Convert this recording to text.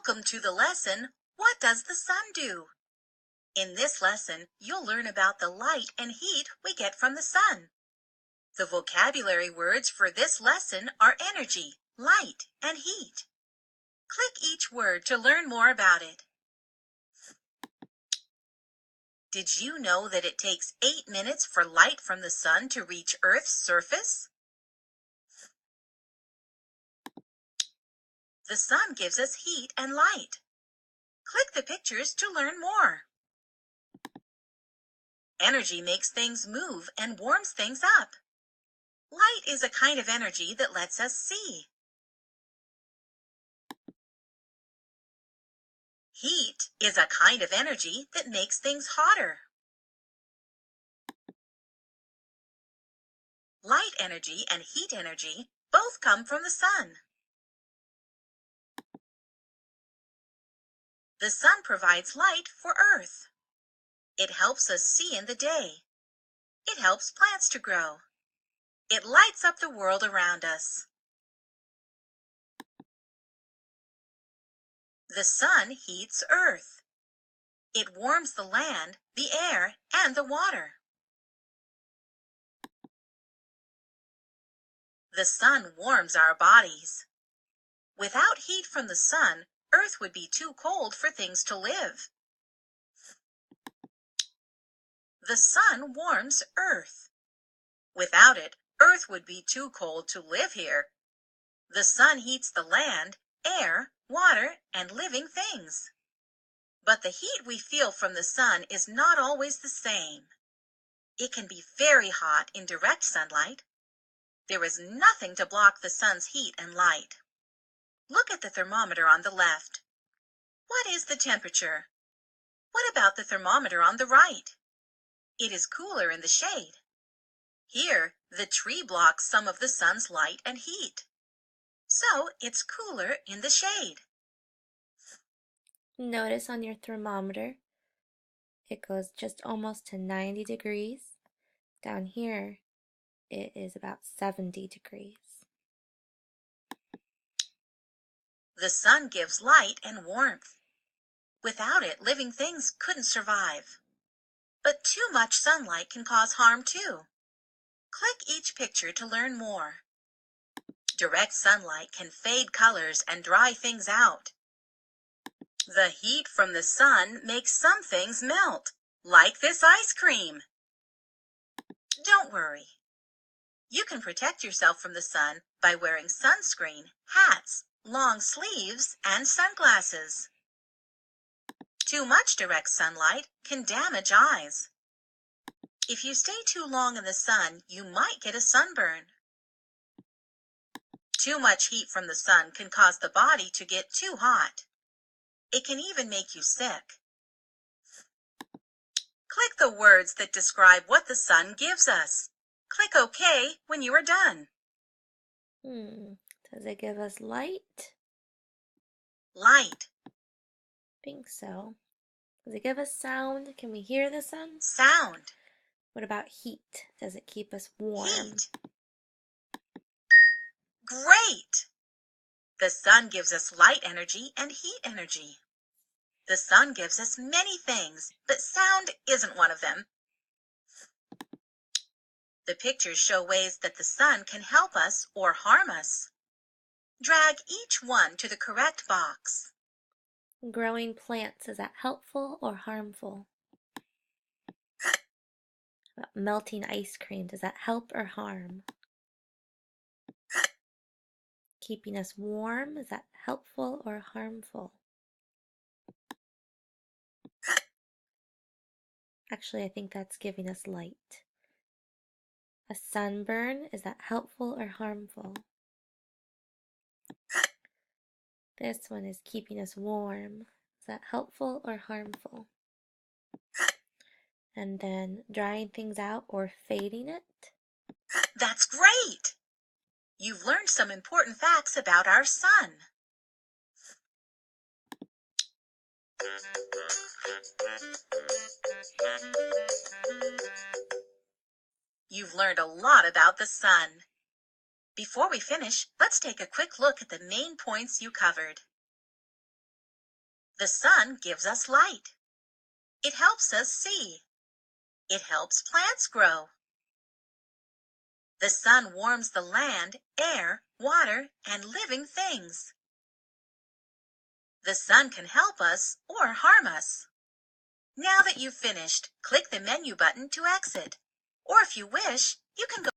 Welcome to the lesson, What Does the Sun Do? In this lesson, you'll learn about the light and heat we get from the sun. The vocabulary words for this lesson are energy, light, and heat. Click each word to learn more about it. Did you know that it takes 8 minutes for light from the sun to reach Earth's surface? The sun gives us heat and light. Click the pictures to learn more. Energy makes things move and warms things up. Light is a kind of energy that lets us see. Heat is a kind of energy that makes things hotter. Light energy and heat energy both come from the sun. The sun provides light for Earth. It helps us see in the day. It helps plants to grow. It lights up the world around us. The sun heats Earth. It warms the land, the air, and the water. The sun warms our bodies. Without heat from the sun, Earth would be too cold for things to live. The sun warms Earth. Without it, Earth would be too cold to live here. The sun heats the land, air, water, and living things. But the heat we feel from the sun is not always the same. It can be very hot in direct sunlight. There is nothing to block the sun's heat and light. Look at the thermometer on the left. What is the temperature? What about the thermometer on the right? It is cooler in the shade. Here, the tree blocks some of the sun's light and heat. So it's cooler in the shade. Notice on your thermometer, it goes just almost to 90 degrees. Down here, it is about 70 degrees. The sun gives light and warmth. Without it, living things couldn't survive. But too much sunlight can cause harm too. Click each picture to learn more. Direct sunlight can fade colors and dry things out. The heat from the sun makes some things melt, like this ice cream. Don't worry. You can protect yourself from the sun by wearing sunscreen, hats, long sleeves, and sunglasses. Too much direct sunlight can damage eyes. If you stay too long in the sun, you might get a sunburn. Too much heat from the sun can cause the body to get too hot. It can even make you sick. Click the words that describe what the sun gives us. Click OK when you are done. Does it give us light? Light. Think so. Does it give us sound? Can we hear the sun? Sound. What about heat? Does it keep us warm? Heat. Great! The sun gives us light energy and heat energy. The sun gives us many things, but sound isn't one of them. The pictures show ways that the sun can help us or harm us. Drag each one to the correct box. Growing plants, is that helpful or harmful? Melting ice cream, does that help or harm? Keeping us warm, is that helpful or harmful? Actually, I think that's giving us light. A sunburn, is that helpful or harmful? This one is keeping us warm. Is that helpful or harmful? And then drying things out or fading it. That's great! You've learned some important facts about our sun. You've learned a lot about the sun. Before we finish, let's take a quick look at the main points you covered. The sun gives us light. It helps us see. It helps plants grow. The sun warms the land, air, water, and living things. The sun can help us or harm us. Now that you've finished, click the menu button to exit. Or if you wish, you can go